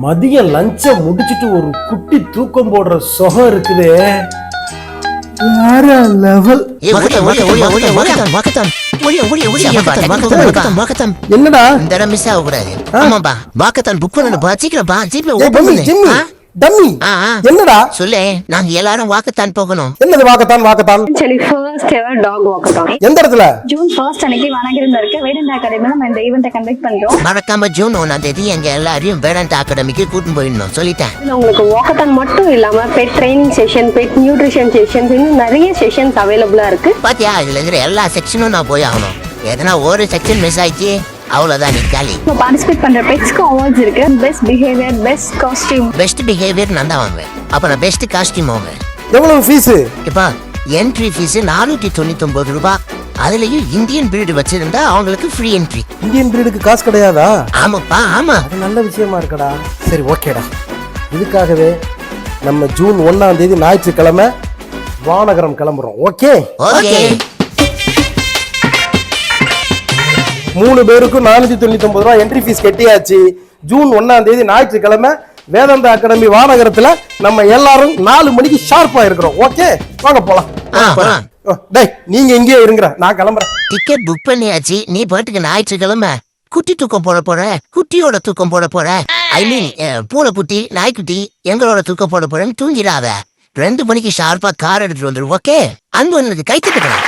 மதியம் லஞ்ச முடிச்சிட்டு ஒரு குட்டி தூக்கம் போடுற சுகம் இருக்குதே, வேற லெவல். என்னடா மிஸ் ஆக கூடாது. ஆமாப்பா வாக்கத்தான் புக் பண்ணணும்பா, சீக்கிரம் பா, ஜிபே டம்மி என்னடா சொல்லு. நாங்க எல்லாரும் வாக்கத்தான் போகணும். என்னது walkathon? Walkathon first ever dog walkathon எந்த இடத்துல? ஜூன் 1 அன்னைக்கு வானகிரில இருக்க வேடந்த அகாடமில நம்ம இந்த ஈவென்ட்டை கண்டக்ட் பண்றோம். மறக்காம ஜூன் 1 எங்க எல்லாரையும் வேடந்த அகாடமிக்கு கூட்டிட்டு போயிடணும் சொல்லிட்டேன். உங்களுக்கு வாக்கத்தான் மட்டும் இல்லாம pet training session, pet nutrition sessions, இன்னும் நிறைய செஷன்ஸ் அவைலபிளா இருக்கு. பாத்தியா, இதுல இருக்கிற எல்லா செக்ஷனும் நான் போய் ஆகணும். எதனா ஒரு செக்ஷன் மிஸ் ஆயிடுச்சு அவ்வளவுதான் நீ காலி. பார்ட்டிசிபேட் பண்ற பெட்ஸ்க்கு அவார்ட்ஸ் இருக்கு. Best behaviour, best costume. Best behaviour நான் தான் வாங்குவேன். அப்ப நான் பெஸ்ட் காஸ்டியூம் வாங்குவேன். எவ்வளவு ஃபீஸ்? இப்பா என்ட்ரி ஃபீஸ் 499 ரூபாய். அதுலயும் இந்தியன் பிரீடு வச்சிருந்தா அவங்களுக்கு ஃப்ரீ என்ட்ரி. இந்தியன் பிரீடுக்கு காசு கிடையாதா? ஆமாப்பா ஆமா. அது நல்ல விஷயமா இருக்கடா. சரி ஓகேடா, இதுக்காகவே நம்ம ஜூன் 1 ஞாயிற்றுக்கிழமை வானகரம் கிளம்புறோம். Okay okay. 3 பேருக்கும் 499 ரூபாய் என்ட்ரி ஃபீஸ் கட்டியாச்சு. ஜூன் 1 ஞாயிற்றுக்கிழமை வேதாந்தா அகாடமி வானகரத்துல நம்ம எல்லாரும் 4 மணிக்கு ஷார்ப்பா இருக்கிறோம். ஓகே வாங்க போலாம். டேய் நீங்க இங்கே இருங்கற, நான் கிளம்புறேன். டிக்கெட் புக் பண்ணியாச்சு. நீ பாட்டுக்கு ஞாயிற்றுக்கிழமை குட்டி தூக்கம் போட குட்டியோட தூக்கம் போட ஐ மீன் பூனை குட்டி நாய்க்குட்டி எங்களோட தூக்கம் போறேன்னு தூங்கிடாத. 2 மணிக்கு ஷார்ப்பா கார் எடுத்துட்டு வந்துரு. ஓகே, அன்பு கை தட்டுக்கலாம்.